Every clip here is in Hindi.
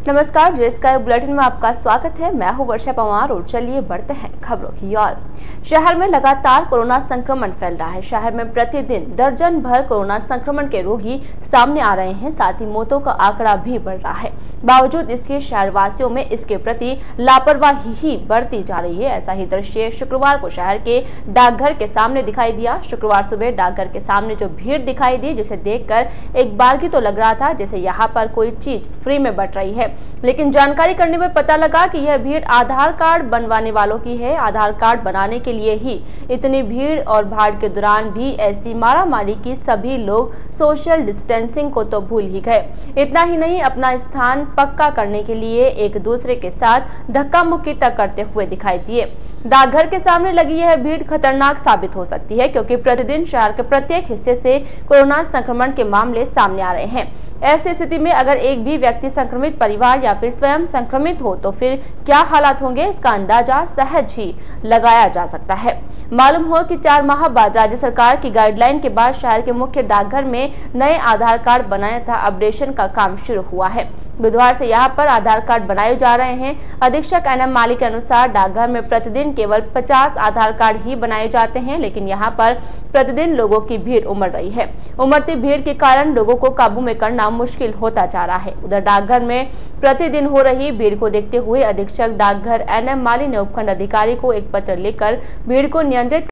नमस्कार, जे स्काई बुलेटिन में आपका स्वागत है। मैं हूं वर्षा पवार और चलिए बढ़ते हैं खबरों की ओर। शहर में लगातार कोरोना संक्रमण फैल रहा है। शहर में प्रतिदिन दर्जन भर कोरोना संक्रमण के रोगी सामने आ रहे हैं, साथ ही मौतों का आंकड़ा भी बढ़ रहा है। बावजूद इसके शहरवासियों में इसके प्रति लापरवाही ही बढ़ती जा रही है। ऐसा ही दृश्य शुक्रवार को शहर के डाकघर के सामने दिखाई दिया। शुक्रवार सुबह डाकघर के सामने जो भीड़ दिखाई दी, जिसे देखकर एक बार तो लग रहा था जैसे यहाँ पर कोई चीज फ्री में बट रही है, लेकिन जानकारी करने पर पता लगा कि यह भीड़ आधार कार्ड बनवाने वालों की है। आधार कार्ड बनाने के लिए ही इतनी भीड़ और भाड़ के दौरान भी ऐसी मारामारी की सभी लोग सोशल डिस्टेंसिंग को तो भूल ही गए। इतना ही नहीं, अपना स्थान पक्का करने के लिए एक दूसरे के साथ धक्का मुक्की तक करते हुए दिखाई दिए। डाकघर के सामने लगी यह भीड़ खतरनाक साबित हो सकती है, क्योंकि प्रतिदिन शहर के प्रत्येक हिस्से से कोरोना संक्रमण के मामले सामने आ रहे हैं। ऐसी स्थिति में अगर एक भी व्यक्ति संक्रमित परिवार या फिर स्वयं संक्रमित हो तो फिर क्या हालात होंगे, इसका अंदाजा सहज ही लगाया जा सकता है। मालूम हो कि 4 माह बाद राज्य सरकार की गाइडलाइन के बाद शहर के मुख्य डाकघर में नए आधार कार्ड बनाया था अपडेशन का काम शुरू हुआ है। बुधवार से यहां पर आधार कार्ड बनाए जा रहे हैं। अधीक्षक एनएम माली के अनुसार डाकघर में प्रतिदिन केवल 50 आधार कार्ड ही बनाए जाते हैं, लेकिन यहां पर प्रतिदिन लोगों की भीड़ उमड़ रही है। उमड़ती भीड़ के कारण लोगों को काबू में करना मुश्किल होता जा रहा है। उधर डाकघर में प्रतिदिन हो रही भीड़ को देखते हुए अधीक्षक डाकघर एनएम माली ने उपखंड अधिकारी को एक पत्र लिखकर भीड़ को नियंत्रित।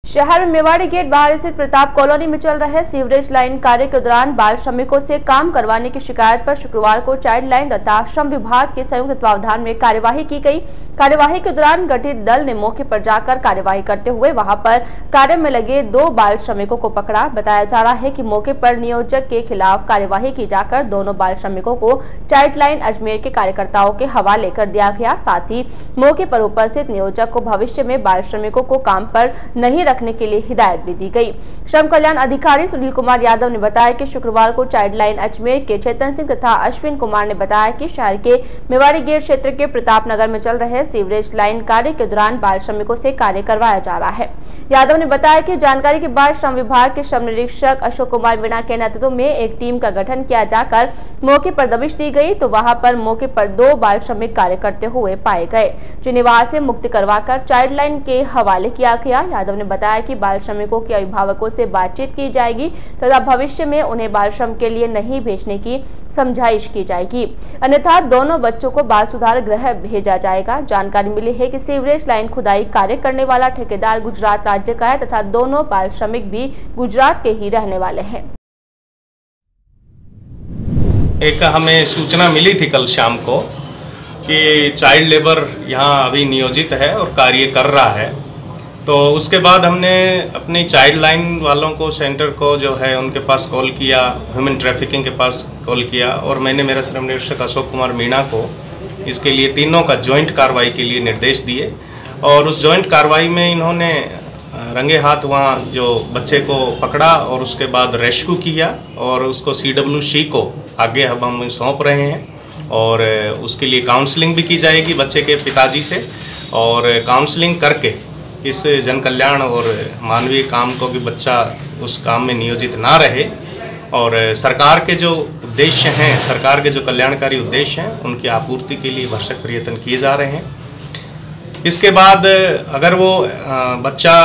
शहर मेवाड़ी गेट बाहर स्थित प्रताप कॉलोनी में चल रहे सीवरेज लाइन कार्य के दौरान बाल श्रमिकों से काम करवाने की शिकायत पर शुक्रवार को चाइल्ड लाइन तथा श्रम विभाग के संयुक्त तत्वावधान में कार्यवाही की गई। कार्यवाही के दौरान गठित दल ने मौके पर जाकर कार्यवाही करते हुए वहां पर कार्य में लगे 2 बाल श्रमिकों को पकड़ा। बताया जा रहा है कि मौके पर नियोजक के खिलाफ कार्यवाही की जाकर दोनों बाल श्रमिकों को चाइल्ड लाइन अजमेर के कार्यकर्ताओं के हवाले कर दिया गया। साथ ही मौके पर उपस्थित नियोजक को भविष्य में बाल श्रमिकों को काम पर नहीं रखने के लिए हिदायत भी दी गई। श्रम कल्याण अधिकारी सुनील कुमार यादव ने बताया कि शुक्रवार को चाइल्ड लाइन अजमेर के चेतन सिंह तथा अश्विन कुमार ने बताया कि शहर के मेवाड़ी गेट क्षेत्र के प्रताप नगर में चल रहे सीवरेज लाइन कार्य के दौरान बाल श्रमिकों से कार्य करवाया जा रहा है। यादव ने बताया कि जानकारी के बाद श्रम विभाग के श्रम निरीक्षक अशोक कुमार मीणा के नेतृत्व में एक टीम का गठन किया जाकर मौके पर दबिश दी गई, तो वहां पर मौके पर 2 बाल श्रमिक कार्य करते हुए पाए गए, जिन्हें वहां से मुक्त करवाकर चाइल्ड लाइन के हवाले किया गया। यादव ने बताया कि बाल श्रमिकों के अभिभावकों से बातचीत की जाएगी तथा भविष्य में उन्हें बाल श्रम के लिए नहीं भेजने की समझाइश की जाएगी, अन्यथा दोनों बच्चों को बाल सुधार गृह भेजा जाएगा। जानकारी मिली है कि सीवरेज लाइन खुदाई कार्य करने वाला ठेकेदार गुजरात राज्य का है तथा दोनों बाल श्रमिक भी गुजरात के ही रहने वाले हैं। एक हमें सूचना मिली थी कल शाम को कि चाइल्ड लेबर यहाँ अभी नियोजित है और कार्य कर रहा है, तो उसके बाद हमने अपनी चाइल्ड लाइन वालों को, सेंटर को जो है उनके पास कॉल किया, ह्यूमन ट्रैफिकिंग के पास कॉल किया, और मैंने मेरा श्रम निरीक्षक अशोक कुमार मीणा को इसके लिए तीनों का जॉइंट कार्रवाई के लिए निर्देश दिए। और उस जॉइंट कार्रवाई में इन्होंने रंगे हाथ वहाँ जो बच्चे को पकड़ा और उसके बाद रेस्क्यू किया और उसको CWC को आगे हम सौंप रहे हैं, और उसके लिए काउंसलिंग भी की जाएगी बच्चे के पिताजी से, और काउंसलिंग करके इस जन कल्याण और मानवीय काम को कि बच्चा उस काम में नियोजित ना रहे, और सरकार के जो उद्देश्य हैं, सरकार के जो कल्याणकारी उद्देश्य हैं, उनकी आपूर्ति के लिए भरसक प्रयत्न किए जा रहे हैं। इसके बाद अगर वो बच्चा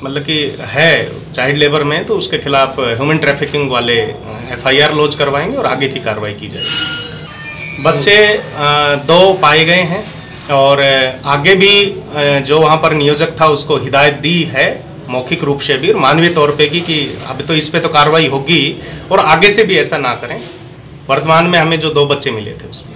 मतलब कि है चाइल्ड लेबर में, तो उसके खिलाफ ह्यूमन ट्रैफिकिंग वाले FIR लॉन्च करवाएंगे और आगे की कार्रवाई की जाएगी। बच्चे 2 पाए गए हैं और आगे भी जो वहाँ पर नियोजक था उसको हिदायत दी है मौखिक रूप से भी और मानवीय तौर पे कि अब तो इस पे तो कार्रवाई होगी और आगे से भी ऐसा ना करें। वर्तमान में हमें जो 2 बच्चे मिले थे उसमें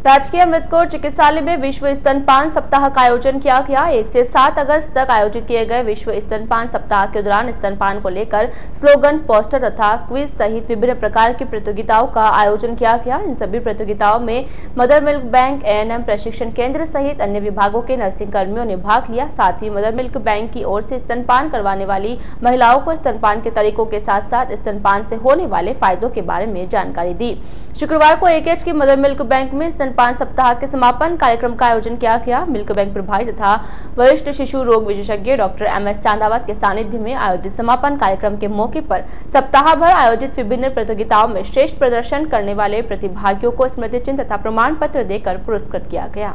राजकीय अमृतकोट चिकित्सालय में विश्व स्तनपान सप्ताह का आयोजन किया गया। 1 से 7 अगस्त तक आयोजित किए गए विश्व स्तनपान सप्ताह के दौरान स्तनपान को लेकर स्लोगन, पोस्टर तथा क्विज सहित विभिन्न प्रकार की प्रतियोगिताओं का आयोजन किया गया। इन सभी प्रतियोगिताओं में मदर मिल्क बैंक, ANM प्रशिक्षण केंद्र सहित अन्य विभागों के नर्सिंग कर्मियों ने भाग लिया। साथ ही मदर मिल्क बैंक की ओर से स्तनपान करवाने वाली महिलाओं को स्तनपान के तरीकों के साथ साथ स्तनपान से होने वाले फायदों के बारे में जानकारी दी। शुक्रवार को AKH की मदर मिल्क बैंक में स्तनपान सप्ताह के समापन कार्यक्रम का आयोजन किया गया। मिल्क बैंक प्रभारी तथा वरिष्ठ शिशु रोग विशेषज्ञ डॉक्टर MS चांदावत के सानिध्य में आयोजित समापन कार्यक्रम के मौके पर सप्ताह भर आयोजित विभिन्न प्रतियोगिताओं में श्रेष्ठ प्रदर्शन करने वाले प्रतिभागियों को स्मृति चिन्ह तथा प्रमाण पत्र देकर पुरस्कृत किया गया।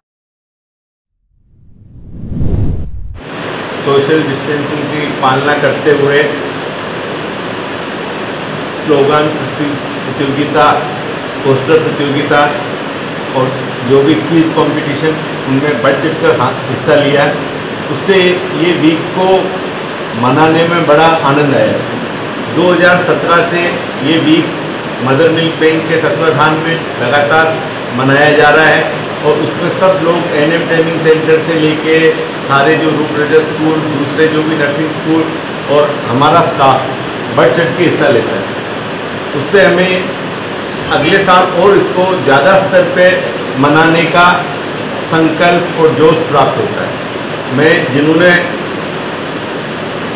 सोशल डिस्टेंसिंग की पालना करते हुए स्लोगन प्रतियोगिता, पोस्टर प्रतियोगिता और जो भी क्विज कंपटीशन उनमें बढ़ चढ़कर हिस्सा लिया, उससे ये वीक को मनाने में बड़ा आनंद आया। 2017 से ये वीक मदर मिल्क बैंक के तत्वाधान में लगातार मनाया जा रहा है और उसमें सब लोग NM ट्रेनिंग सेंटर से लेके सारे जो रूपरेजर स्कूल, दूसरे जो भी नर्सिंग स्कूल और हमारा स्टाफ बढ़ चढ़ के हिस्सा लेता है। उससे हमें अगले साल और इसको ज़्यादा स्तर पे मनाने का संकल्प और जोश प्राप्त होता है। मैं जिन्होंने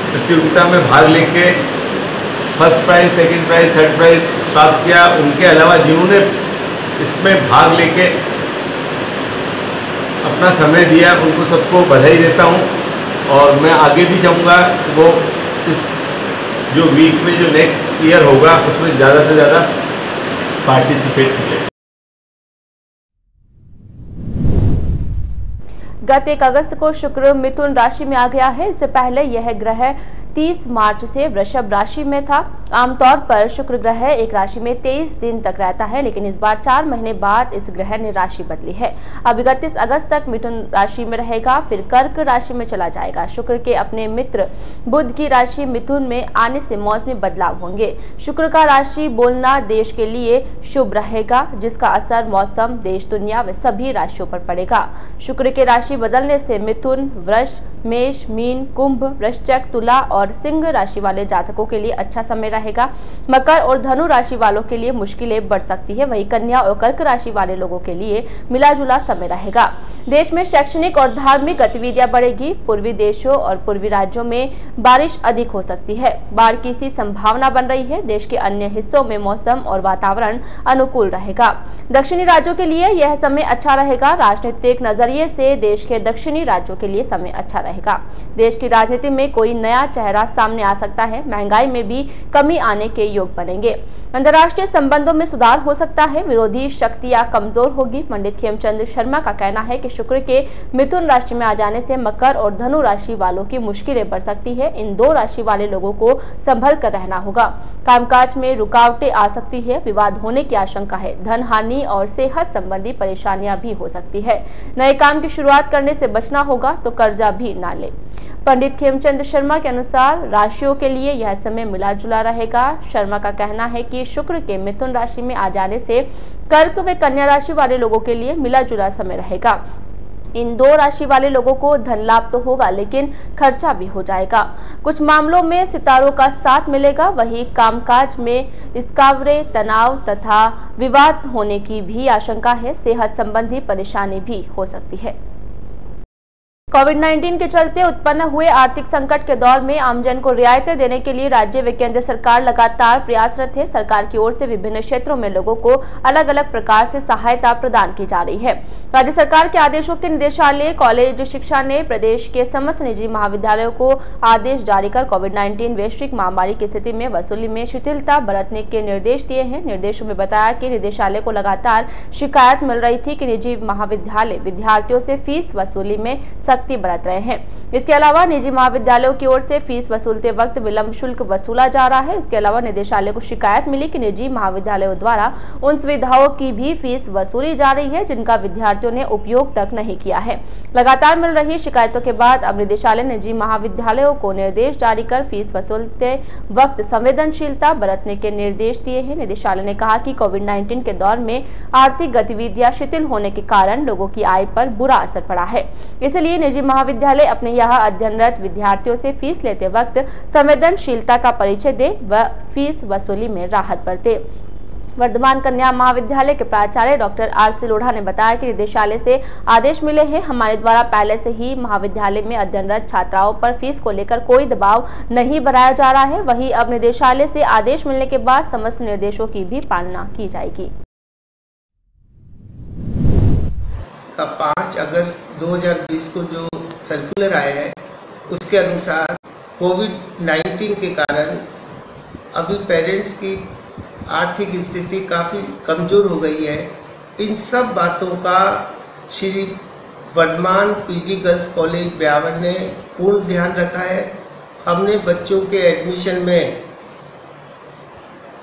प्रतियोगिता में भाग लेके first prize, second prize, third prize प्राप्त किया, उनके अलावा जिन्होंने इसमें भाग लेके अपना समय दिया, उनको सबको बधाई देता हूं और मैं आगे भी चाहूँगा वो इस जो वीक में जो नेक्स्ट ईयर होगा उसमें ज़्यादा से ज़्यादा पार्टिसिपेट करें। गत 1 अगस्त को शुक्र मिथुन राशि में आ गया है। इससे पहले यह ग्रह 30 मार्च से वृषभ राशि में था। आमतौर पर शुक्र ग्रह एक राशि में 23 दिन तक रहता है, लेकिन इस बार 4 महीने बाद इस ग्रह ने राशि बदली है। अब 31 अगस्त तक मिथुन राशि में रहेगा, फिर कर्क राशि में चला जाएगा। शुक्र के अपने मित्र बुध की राशि मिथुन में आने से मौसमी बदलाव होंगे। शुक्र का राशि बोलना देश के लिए शुभ रहेगा, जिसका असर मौसम, देश, दुनिया व सभी राशियों पर पड़ेगा। शुक्र के राशि बदलने से मिथुन, वृष, मेष, मीन, कुंभ, वृश्चिक, तुला और सिंह राशि वाले जातकों के लिए अच्छा समय रहेगा। मकर और धनु राशि वालों के लिए मुश्किलें बढ़ सकती है। वहीं कन्या और कर्क राशि वाले लोगों के लिए मिला-जुला समय रहेगा। देश में शैक्षणिक और धार्मिक गतिविधियां बढ़ेगी। पूर्वी देशों और पूर्वी राज्यों में बारिश अधिक हो सकती है। बाढ़ की सी संभावना बन रही है। देश के अन्य हिस्सों में मौसम और वातावरण अनुकूल रहेगा। दक्षिणी राज्यों के लिए यह समय अच्छा रहेगा। राजनीतिक नजरिए से देश के दक्षिणी राज्यों के लिए समय अच्छा रहेगा। देश की राजनीति में कोई नया चेहरा सामने आ सकता है। महंगाई में भी कमी आने के योग बनेंगे। अंतर्राष्ट्रीय संबंधों में सुधार हो सकता है। विरोधी शक्तियां कमजोर होगी। पंडित खेमचंद शर्मा का कहना है कि शुक्र के मिथुन राशि में आ जाने से मकर और धनु राशि वालों की मुश्किलें बढ़ सकती है। इन दो राशि वाले लोगों को संभल कर रहना होगा। कामकाज में रुकावटें आ सकती है। विवाद होने की आशंका है। धन हानि और सेहत संबंधी परेशानियां भी हो सकती है। नए काम की शुरुआत करने से बचना होगा, तो कर्जा भी ना ले। पंडित खेमचंद शर्मा के अनुसार राशियों के लिए यह समय मिला जुला रहेगा। शर्मा का कहना है कि शुक्र के मिथुन राशि में आ जाने से कर्क व कन्या राशि वाले लोगों के लिए मिला जुला समय रहेगा। इन दो राशि वाले लोगों को धन लाभ तो होगा, लेकिन खर्चा भी हो जाएगा। कुछ मामलों में सितारों का साथ मिलेगा। वहीं कामकाज में इसकावरे, तनाव तथा विवाद होने की भी आशंका है। सेहत संबंधी परेशानी भी हो सकती है। कोविड-19 के चलते उत्पन्न हुए आर्थिक संकट के दौर में आमजन को रियायतें देने के लिए राज्य व केंद्र सरकार लगातार प्रयासरत है। सरकार की ओर से विभिन्न क्षेत्रों में लोगों को अलग अलग प्रकार से सहायता प्रदान की जा रही है। राज्य सरकार के आदेशों के निदेशालय कॉलेज शिक्षा ने प्रदेश के समस्त निजी महाविद्यालयों को आदेश जारी कर कोविड-19 वैश्विक महामारी की स्थिति में वसूली में शिथिलता बरतने के निर्देश दिए हैं। निर्देशों में बताया कि निदेशालय को लगातार शिकायत मिल रही थी कि निजी महाविद्यालय विद्यार्थियों से फीस वसूली में बरत रहे हैं। इसके अलावा निजी महाविद्यालयों की ओर से फीस वसूलते वक्त विलंब शुल्क वसूला जा रहा है। इसके अलावा निदेशालय को शिकायत मिली कि निजी महाविद्यालयों द्वारा उन सुविधाओं की भी फीस वसूली जा रही है जिनका विद्यार्थियों ने उपयोग तक नहीं किया है। लगातार मिल रही शिकायतों के बाद अब निदेशालय निजी महाविद्यालयों को निर्देश जारी कर फीस वसूलते वक्त संवेदनशीलता बरतने के निर्देश दिए हैं। निदेशालय ने कहा कि कोविड-19 के दौर में आर्थिक गतिविधियां शिथिल होने के कारण लोगों की आय पर बुरा असर पड़ा है। इसलिए निजी महाविद्यालय अपने यहाँ अध्ययनरत विद्यार्थियों से फीस लेते वक्त संवेदनशीलता का परिचय दे व फीस वसूली में राहत बरते। वर्धमान कन्या महाविद्यालय के प्राचार्य डॉक्टर RC लोढ़ा ने बताया कि निदेशालय से आदेश मिले हैं। हमारे द्वारा पहले से ही महाविद्यालय में अध्ययनरत छात्राओं पर फीस को लेकर कोई दबाव नहीं बनाया जा रहा है। वहीं अब निदेशालय से आदेश मिलने के बाद समस्त निर्देशों की भी पालना की जाएगी। 5 अगस्त 2020 को जो सर्कुलर आया है उसके अनुसार कोविड-19 के कारण अभी पेरेंट्स की आर्थिक स्थिति काफ़ी कमज़ोर हो गई है। इन सब बातों का Shri Vardhaman PG girls college Beawar ने पूर्ण ध्यान रखा है। हमने बच्चों के एडमिशन में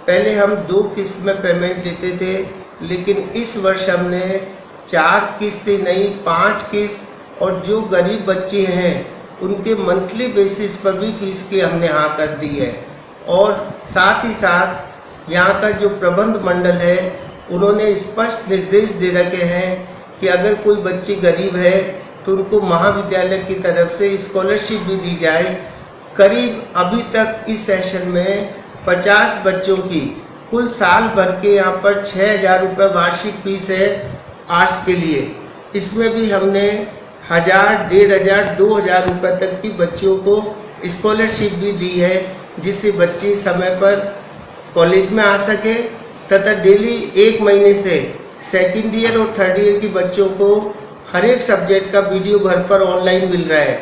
पहले हम 2 किस्त में पेमेंट देते थे, लेकिन इस वर्ष हमने 4 किस्तें नहीं 5 किस्त, और जो गरीब बच्चे हैं उनके मंथली बेसिस पर भी फीस की हमने हाँ कर दी है। और साथ ही साथ यहाँ का जो प्रबंध मंडल है उन्होंने स्पष्ट निर्देश दे रखे हैं कि अगर कोई बच्ची गरीब है तो उनको महाविद्यालय की तरफ से स्कॉलरशिप भी दी जाए। करीब अभी तक इस सेशन में 50 बच्चों की कुल साल भर के यहाँ पर 6,000 रुपये वार्षिक फीस है आर्ट्स के लिए। इसमें भी हमने 1,000, 1,500, 2,000 रुपये तक की बच्चियों को स्कॉलरशिप भी दी है, जिससे बच्चे समय पर कॉलेज में आ सके तथा डेली 1 महीने से सेकेंड ईयर और थर्ड ईयर के बच्चों को हर एक सब्जेक्ट का वीडियो घर पर ऑनलाइन मिल रहा है।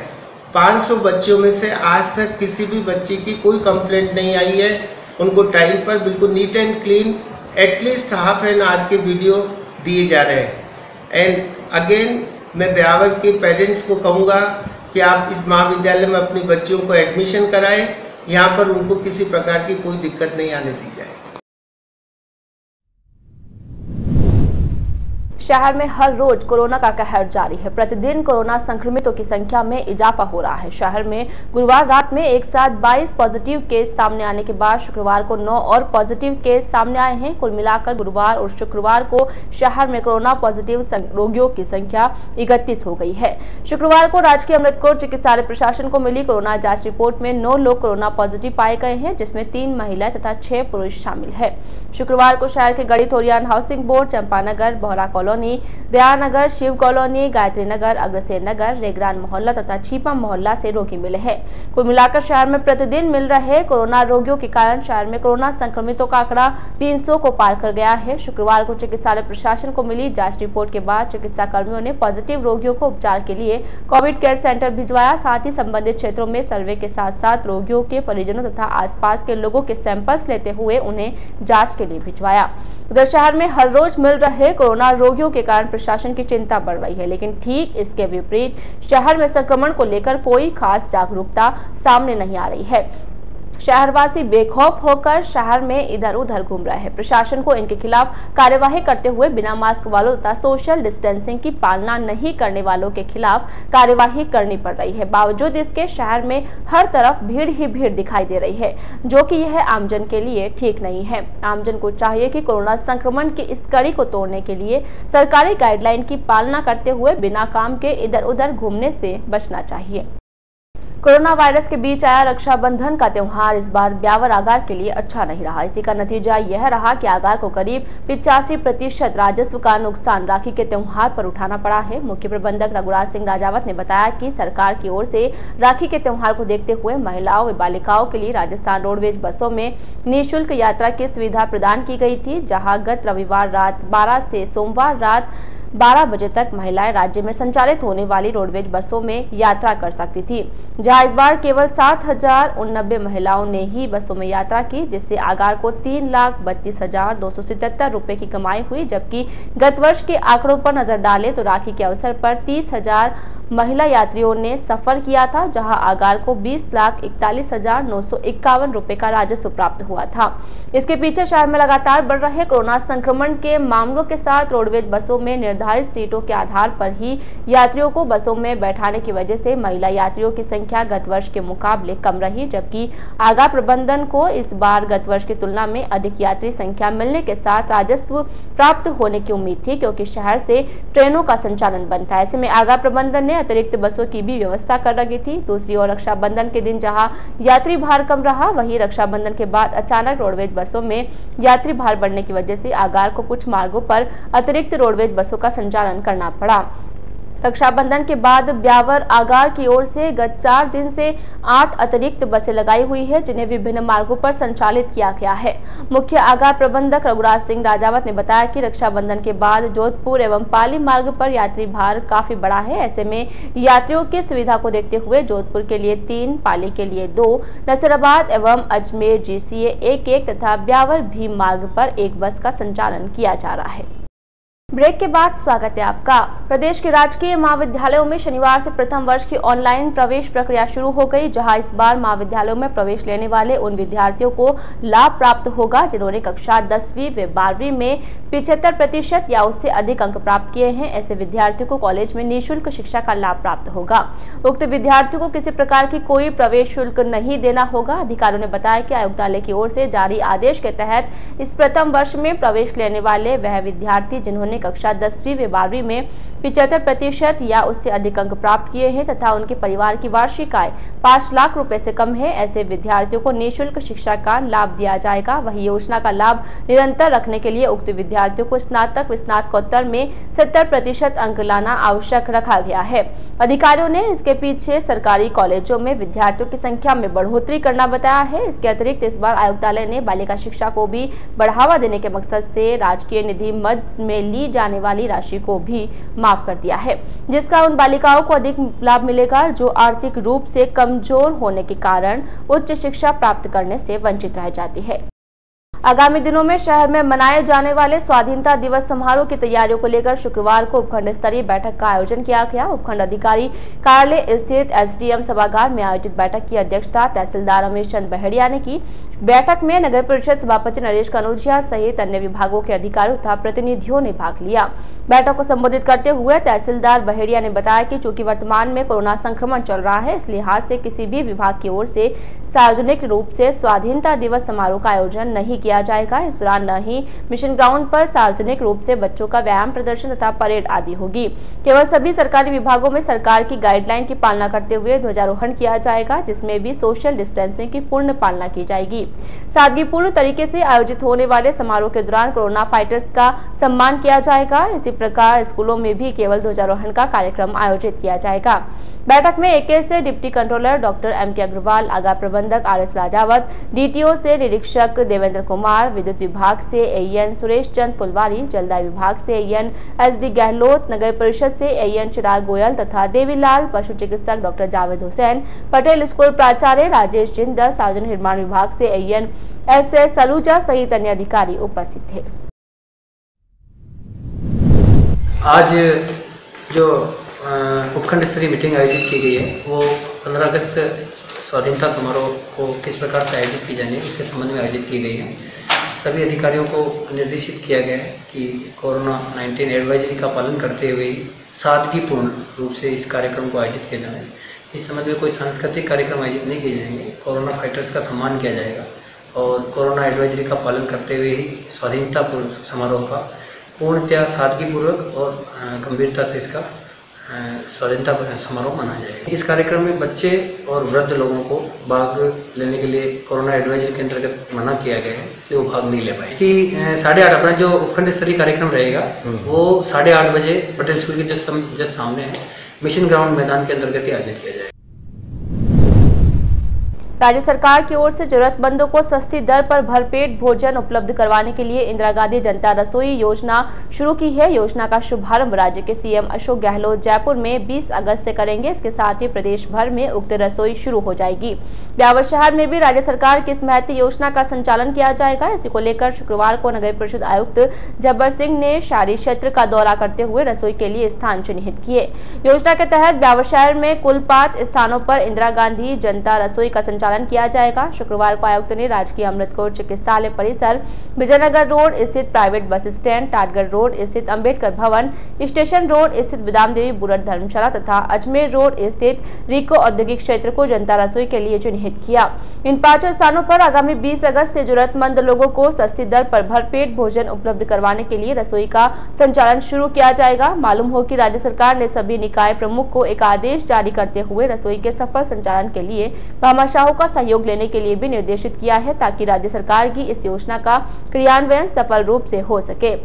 500 बच्चों में से आज तक किसी भी बच्चे की कोई कंप्लेंट नहीं आई है। उनको टाइम पर बिल्कुल neat and clean at least half an hour के वीडियो दिए जा रहे हैं। एंड अगेन मैं ब्यावर के पेरेंट्स को कहूँगा कि आप इस महाविद्यालय में अपनी बच्चियों को एडमिशन कराएं। यहाँ पर उनको किसी प्रकार की कोई दिक्कत नहीं आने दी जाए। शहर में हर रोज कोरोना का कहर जारी है। प्रतिदिन कोरोना संक्रमितों की संख्या में इजाफा हो रहा है। शहर में गुरुवार रात में एक साथ 22 पॉजिटिव केस सामने आने के बाद शुक्रवार को 9 और पॉजिटिव केस सामने आए हैं। कुल मिलाकर गुरुवार और शुक्रवार को शहर में कोरोना पॉजिटिव रोगियों की संख्या 31 हो गई है। शुक्रवार को राजकीय अमृतकोट चिकित्सालय प्रशासन को मिली कोरोना जाँच रिपोर्ट में 9 लोग कोरोना पॉजिटिव पाए गए हैं, जिसमें 3 महिलाएं तथा 6 पुरुष शामिल है। शुक्रवार को शहर के Garhi Thoriyan housing board, Champanagar, Bohra colony, Dayanagar, Shiv colony, Gayatri Nagar, Agrasen Nagar, Regaran Mohalla तथा छीपा मोहल्ला से रोगी मिले हैं। कुल मिलाकर शहर में प्रतिदिन मिल रहे कोरोना रोगियों के कारण शहर में कोरोना संक्रमितों का आंकड़ा 300 को पार कर गया है। शुक्रवार को चिकित्सालय प्रशासन को मिली जांच रिपोर्ट के बाद चिकित्सा कर्मियों ने पॉजिटिव रोगियों को उपचार के लिए कोविड केयर सेंटर भिजवाया। साथ ही संबंधित क्षेत्रों में सर्वे के साथ साथ रोगियों के परिजनों तथा आसपास के लोगों के सैंपल्स लेते हुए उन्हें जाँच के लिए भिजवाया। उधर शहर में हर रोज मिल रहे कोरोना रोगियों के कारण प्रशासन की चिंता बढ़ रही है, लेकिन ठीक इसके विपरीत शहर में संक्रमण को लेकर कोई खास जागरूकता सामने नहीं आ रही है। शहरवासी बेखौफ होकर शहर में इधर उधर घूम रहे हैं। प्रशासन को इनके खिलाफ कार्यवाही करते हुए बिना मास्क वालों तथा सोशल डिस्टेंसिंग की पालना नहीं करने वालों के खिलाफ कार्यवाही करनी पड़ रही है। बावजूद इसके शहर में हर तरफ भीड़ ही भीड़ दिखाई दे रही है, जो कि यह आमजन के लिए ठीक नहीं है। आमजन को चाहिए कि कोरोना संक्रमण की इस कड़ी को तोड़ने के लिए सरकारी गाइडलाइन की पालना करते हुए बिना काम के इधर उधर घूमने से बचना चाहिए। कोरोना वायरस के बीच आया रक्षाबंधन का त्योहार इस बार ब्यावर आगार के लिए अच्छा नहीं रहा। इसी का नतीजा यह रहा कि आगार को करीब 85% राजस्व का नुकसान राखी के त्योहार पर उठाना पड़ा है। मुख्य प्रबंधक रघुराज सिंह राजावत ने बताया कि सरकार की ओर से राखी के त्योहार को देखते हुए महिलाओं व बालिकाओं के लिए राजस्थान रोडवेज बसों में निःशुल्क यात्रा की सुविधा प्रदान की गई थी, जहाँ गत रविवार रात 12 से सोमवार रात 12 बजे तक महिलाएं राज्य में संचालित होने वाली रोडवेज बसों में यात्रा कर सकती थी, जहां इस बार केवल 7,089 महिलाओं ने ही बसों में यात्रा की, जिससे आगार को 3,32,277 रुपए की कमाई हुई। जबकि गत वर्ष के आंकड़ों पर नजर डालें तो राखी के अवसर पर 30,000 महिला यात्रियों ने सफर किया था, जहां आगार को 20,41,951 रुपए का राजस्व प्राप्त हुआ था। इसके पीछे शहर में लगातार बढ़ रहे कोरोना संक्रमण के मामलों के साथ रोडवेज बसों में निर्धारित सीटों के आधार पर ही यात्रियों को बसों में बैठाने की वजह से महिला यात्रियों की संख्या गत वर्ष के मुकाबले कम रही। जबकि आगार प्रबंधन को इस बार गत वर्ष की तुलना में अधिक यात्री संख्या मिलने के साथ राजस्व प्राप्त होने की उम्मीद थी, क्योंकि शहर से ट्रेनों का संचालन बंद था। ऐसे में आगार प्रबंधन ने अतिरिक्त बसों की भी व्यवस्था कर रखी थी। दूसरी ओर रक्षाबंधन के दिन जहां यात्री भार कम रहा, वहीं रक्षाबंधन के बाद अचानक रोडवेज बसों में यात्री भार बढ़ने की वजह से आगार को कुछ मार्गों पर अतिरिक्त रोडवेज बसों का संचालन करना पड़ा। रक्षाबंधन के बाद ब्यावर आगार की ओर से गत 4 दिन से 8 अतिरिक्त बसें लगाई हुई है, जिन्हें विभिन्न मार्गों पर संचालित किया गया है। मुख्य आगार प्रबंधक रघुराज सिंह राजावत ने बताया कि रक्षाबंधन के बाद जोधपुर एवं पाली मार्ग पर यात्री भार काफी बढ़ा है। ऐसे में यात्रियों की सुविधा को देखते हुए जोधपुर के लिए 3, पाली के लिए 2, नसीराबाद एवं अजमेर GCA 1-1 तथा ब्यावर भीम मार्ग पर 1 बस का संचालन किया जा रहा है। ब्रेक के बाद स्वागत है आपका। प्रदेश के राजकीय महाविद्यालयों में शनिवार से प्रथम वर्ष की ऑनलाइन प्रवेश प्रक्रिया शुरू हो गई, जहां इस बार महाविद्यालयों में प्रवेश लेने वाले उन विद्यार्थियों को लाभ प्राप्त होगा जिन्होंने कक्षा 10वीं व 12वीं में 75% या उससे अधिक अंक प्राप्त किए हैं। ऐसे विद्यार्थियों को कॉलेज में निःशुल्क शिक्षा का लाभ प्राप्त होगा। उक्त विद्यार्थियों को किसी प्रकार की कोई प्रवेश शुल्क नहीं देना होगा। अधिकारियों ने बताया कि आयुक्तालय की ओर से जारी आदेश के तहत इस प्रथम वर्ष में प्रवेश लेने वाले वह विद्यार्थी जिन्होंने कक्षा 10वीं व 12वीं में 75% या उससे अधिक अंक प्राप्त किए हैं तथा उनके परिवार की वार्षिक आय 5 लाख रुपए से कम है, ऐसे विद्यार्थियों को निःशुल्क शिक्षा का लाभ दिया जाएगा। वही योजना का लाभ निरंतर रखने के लिए उक्त विद्यार्थियों को स्नातक व स्नातकोत्तर में 70% अंक लाना आवश्यक रखा गया है। अधिकारियों ने इसके पीछे सरकारी कॉलेजों में विद्यार्थियों की संख्या में बढ़ोतरी करना बताया है। इसके अतिरिक्त इस बार आयुक्तालय ने बालिका शिक्षा को भी बढ़ावा देने के मकसद से राजकीय निधि मद में ली जाने वाली राशि को भी माफ कर दिया है, जिसका उन बालिकाओं को अधिक लाभ मिलेगा जो आर्थिक रूप से कमजोर होने के कारण उच्च शिक्षा प्राप्त करने से वंचित रह जाती है। आगामी दिनों में शहर में मनाए जाने वाले स्वाधीनता दिवस समारोह की तैयारियों को लेकर शुक्रवार को उपखंड स्तरीय बैठक का आयोजन किया गया। उपखंड अधिकारी कार्यालय स्थित SDM सभागार में आयोजित बैठक की अध्यक्षता तहसीलदार रमेश चंद बहेड़िया ने की। बैठक में नगर परिषद सभापति नरेश कनौजिया सहित अन्य विभागों के अधिकारियों तथा प्रतिनिधियों ने भाग लिया। बैठक को संबोधित करते हुए तहसीलदार बहेड़िया ने बताया कि चूंकि वर्तमान में कोरोना संक्रमण चल रहा है, इस लिहाज से किसी भी विभाग की ओर से सार्वजनिक रूप से स्वाधीनता दिवस समारोह का आयोजन नहीं किया जाएगा। इस दौरान न ही मिशन ग्राउंड पर सार्वजनिक रूप से बच्चों का व्यायाम प्रदर्शन तथा परेड आदि होगी। केवल सभी सरकारी विभागों में सरकार की गाइडलाइन की पालना करते हुए ध्वजारोहण किया जाएगा, जिसमें भी सोशल डिस्टेंसिंग की पूर्ण पालना की जाएगी। सादगीपूर्ण तरीके से आयोजित होने वाले समारोह के दौरान कोरोना फाइटर्स का सम्मान किया जाएगा। इसी प्रकार स्कूलों में भी केवल ध्वजारोहण का कार्यक्रम आयोजित किया जाएगा। बैठक में AK से deputy controller doctor MK Agarwal, आगार प्रबंधक RS राजावत, DTO से निरीक्षक देवेंद्र कुमार, विद्युत विभाग से AN सुरेश चंद फुलवारी, जलदाय विभाग से AN SD गहलोत, नगर परिषद से AN चिराग गोयल तथा देवीलाल, पशु चिकित्सक डॉक्टर जावेद हुसैन, पटेल स्कूल प्राचार्य राजेश जिंदल, सार्वजनिक निर्माण विभाग से AN SS सलूजा सहित अन्य अधिकारी उपस्थित थे। आज जो उपखंड स्तरीय मीटिंग आयोजित की गई है वो 15 अगस्त स्वाधीनता समारोह को किस प्रकार से आयोजित की जानी है उसके संबंध में आयोजित की गई है। सभी अधिकारियों को निर्देशित किया गया है कि कोरोना-19 एडवाइजरी का पालन करते हुए सादगीपूर्ण रूप से इस कार्यक्रम को आयोजित किया जाए। इस संबंध में कोई सांस्कृतिक कार्यक्रम आयोजित नहीं किए जाएंगे। कोरोना फाइटर्स का सम्मान किया जाएगा और कोरोना एडवाइजरी का पालन करते हुए ही स्वाधीनता समारोह का पूर्णतया सादगीपूर्वक और गंभीरता से इसका स्वाधीनता समारोह मनाया जाएगा। इस कार्यक्रम में बच्चे और वृद्ध लोगों को भाग लेने के लिए कोरोना एडवाइजरी के अंतर्गत मना किया गया है, इसलिए वो भाग नहीं ले पाए। इसकी 8:30 अपना जो उपखंड स्तरीय कार्यक्रम रहेगा वो 8:30 बजे पटेल स्कूल के जस्ट सामने है, मिशन ग्राउंड मैदान के अंतर्गत ही आयोजित किया जाएगा। राज्य सरकार की ओर से जरूरतमंदों को सस्ती दर पर भरपेट भोजन उपलब्ध करवाने के लिए इंदिरा गांधी जनता रसोई योजना शुरू की है। योजना का शुभारंभ राज्य के CM अशोक गहलोत जयपुर में 20 अगस्त से करेंगे। इसके साथ ही प्रदेश भर में उक्त रसोई शुरू हो जाएगी। ब्यावर शहर में भी राज्य सरकार की इस महती योजना का संचालन किया जाएगा। इसी को लेकर शुक्रवार को नगर परिषद आयुक्त जब्बर सिंह ने शहरी क्षेत्र का दौरा करते हुए रसोई के लिए स्थान चिन्हित किए। योजना के तहत ब्यावर शहर में कुल 5 स्थानों पर इंदिरा गांधी जनता रसोई का संचालन किया जाएगा। शुक्रवार को आयुक्त ने राजकीय अमृत कौर चिकित्सालय परिसर, विजयनगर रोड स्थित private bus stand, Tatgarh road स्थित अंबेडकर भवन, स्टेशन रोड स्थित बिदाम देवी बुरट धर्मशाला तथा अजमेर रोड स्थित रिको औद्योगिक क्षेत्र को जनता रसोई के लिए चिन्हित किया। इन 5 स्थानों पर आगामी 20 अगस्त से जरूरतमंद लोगों को सस्ती दर पर भरपेट भोजन उपलब्ध करवाने के लिए रसोई का संचालन शुरू किया जाएगा। मालूम हो कि राज्य सरकार ने सभी निकाय प्रमुख को एक आदेश जारी करते हुए रसोई के सफल संचालन के लिए भामाशाहों का सहयोग लेने के लिए भी निर्देशित किया है, ताकि राज्य सरकार की इस योजना का क्रियान्वयन सफल रूप से हो सके।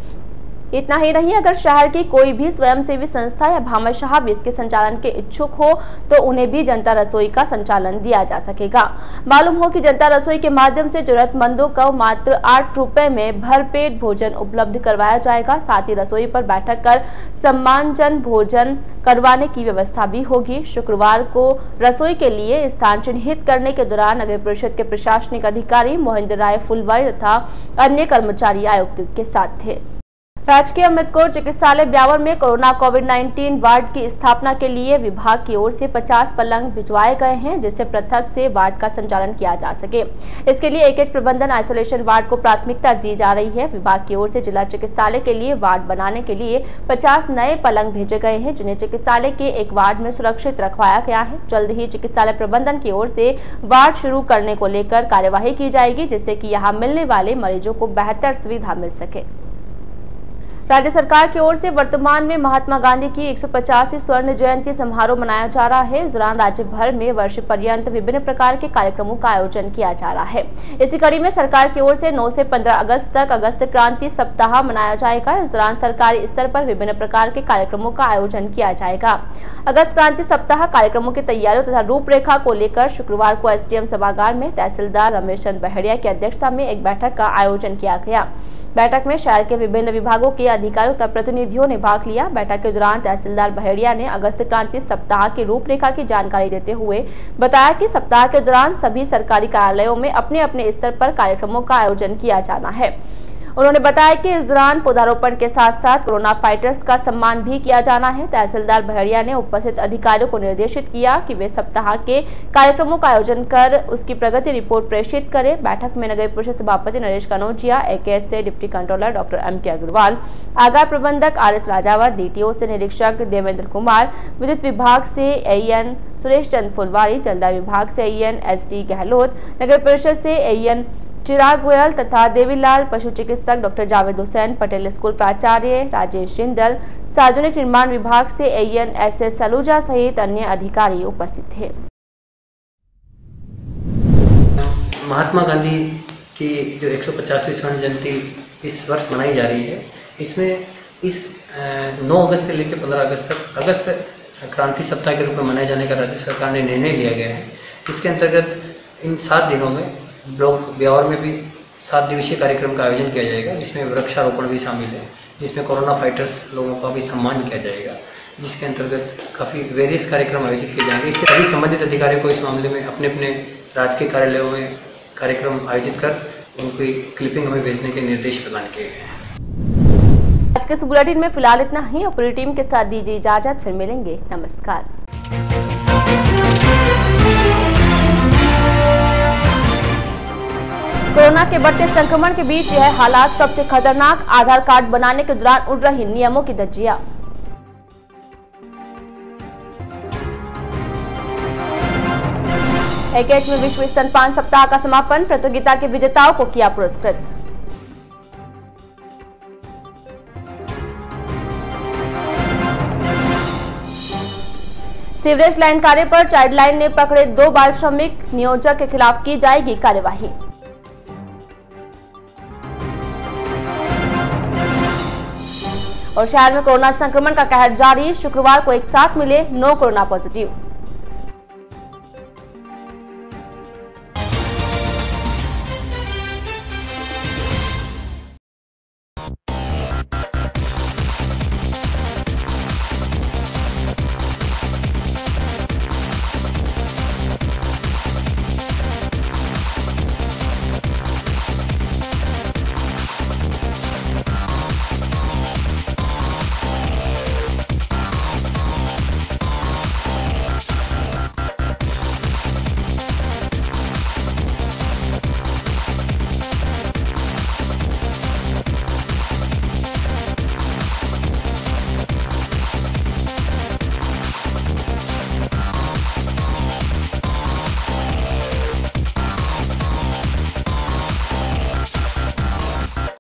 इतना ही नहीं, अगर शहर की कोई भी स्वयंसेवी संस्था या भामाशाह भी इसके संचालन के इच्छुक हो तो उन्हें भी जनता रसोई का संचालन दिया जा सकेगा। मालूम हो कि जनता रसोई के माध्यम से जरूरतमंदों को मात्र 8 रुपए में भरपेट भोजन उपलब्ध करवाया जाएगा। साथ ही रसोई पर बैठक कर सम्मानजन भोजन करवाने की व्यवस्था भी होगी। शुक्रवार को रसोई के लिए स्थान चिन्हित करने के दौरान नगर परिषद के प्रशासनिक अधिकारी मोहिंद्र राय फुलवारी तथा अन्य कर्मचारी आयुक्त के साथ थे। राजकीय अमृतकोर चिकित्सालय ब्यावर में कोरोना कोविड-19 वार्ड की स्थापना के लिए विभाग की ओर से 50 पलंग भिजवाए गए हैं, जिससे पृथक से वार्ड का संचालन किया जा सके। इसके लिए एक प्रबंधन आइसोलेशन वार्ड को प्राथमिकता दी जा रही है। विभाग की ओर से जिला चिकित्सालय के लिए वार्ड बनाने के लिए 50 नए पलंग भेजे गए हैं, जिन्हें चिकित्सालय के एक वार्ड में सुरक्षित रखवाया गया है। जल्द ही चिकित्सालय प्रबंधन की ओर से वार्ड शुरू करने को लेकर कार्यवाही की जाएगी, जिससे कि यहाँ मिलने वाले मरीजों को बेहतर सुविधा मिल सके। राज्य सरकार की ओर से वर्तमान में महात्मा गांधी की 150वीं स्वर्ण जयंती समारोह मनाया जा रहा है। इस दौरान राज्य भर में वर्ष पर्यंत विभिन्न प्रकार के कार्यक्रमों का आयोजन किया जा रहा है। इसी कड़ी में सरकार की ओर से 9 से 15 अगस्त तक अगस्त क्रांति सप्ताह मनाया जाएगा। इस दौरान सरकारी स्तर पर विभिन्न प्रकार के कार्यक्रमों का आयोजन किया जाएगा। अगस्त क्रांति सप्ताह कार्यक्रमों की तैयारियों तथा रूपरेखा को लेकर शुक्रवार को एसडीएम सभागार में तहसीलदार रमेश चंद्र बहेड़िया की अध्यक्षता में एक बैठक का आयोजन किया गया। बैठक में शहर के विभिन्न विभागों के अधिकारियों तथा प्रतिनिधियों ने भाग लिया। बैठक के दौरान तहसीलदार बहेड़िया ने अगस्त क्रांति सप्ताह की रूपरेखा की जानकारी देते हुए बताया कि सप्ताह के दौरान सभी सरकारी कार्यालयों में अपने अपने स्तर पर कार्यक्रमों का आयोजन किया जाना है। उन्होंने बताया कि इस दौरान पौधारोपण के साथ साथ कोरोना फाइटर्स का सम्मान भी किया जाना है। तहसीलदार बहेड़िया ने उपस्थित अधिकारियों को निर्देशित किया कि वे सप्ताह के कार्यक्रमों का आयोजन कर उसकी प्रगति रिपोर्ट प्रेषित करें। बैठक में नगर परिषद सभापति नरेश कनौजिया, एकेएस से डिप्टी कंट्रोलर डॉक्टर एम के अग्रवाल, आगार प्रबंधक आरएस राजावत, डीटीओ से निरीक्षक देवेंद्र कुमार, विद्युत विभाग से एएन सुरेश चंद्र फुलवारी, जलदाय विभाग से एएन एसडी गहलोत, नगर परिषद से एएन चिराग गोयल तथा देवीलाल, पशु चिकित्सक डॉक्टर जावेद हुसैन, पटेल स्कूल प्राचार्य राजेश जिंदल, सार्वजनिक निर्माण विभाग से एएन एसएस सलूजा सहित अन्य अधिकारी उपस्थित थे। महात्मा गांधी की जो 150वीं स्वर्ण जयंती इस वर्ष मनाई जा रही है, इसमें इस 9 अगस्त से लेकर 15 अगस्त तक अगस्त क्रांति सप्ताह के रूप में मनाए जाने का राज्य सरकार ने निर्णय लिया गया है। इसके अंतर्गत इन 7 दिनों में ब्लॉक ब्यावर में भी 7 दिवसीय कार्यक्रम का आयोजन किया जाएगा, जिसमें वृक्षारोपण भी शामिल है, जिसमें कोरोना फाइटर्स लोगों का भी सम्मान किया जाएगा, जिसके अंतर्गत काफ़ी वेरियस कार्यक्रम आयोजित किए जाएंगे। इसके सभी संबंधित अधिकारियों को इस मामले में अपने अपने राजकीय कार्यालयों में कार्यक्रम आयोजित कर उनकी क्लिपिंग हमें भेजने के निर्देश प्रदान किए गए हैं। आज के इस बुलेटिन में फिलहाल इतना ही। और पूरी टीम के साथ दीजिए इजाजत, फिर मिलेंगे। नमस्कार। कोरोना के बढ़ते संक्रमण के बीच यह हालात सबसे खतरनाक। आधार कार्ड बनाने के दौरान उड़ रही नियमों की धज्जियां। एकेच में विश्व स्तनपान सप्ताह का समापन, प्रतियोगिता के विजेताओं को किया पुरस्कृत। सीवरेज लाइन कार्य पर चाइल्ड लाइन ने पकड़े 2 बाल श्रमिक, नियोजक के खिलाफ की जाएगी कार्यवाही। और शहर में कोरोना संक्रमण का कहर जारी, शुक्रवार को एक साथ मिले 9 कोरोना पॉजिटिव।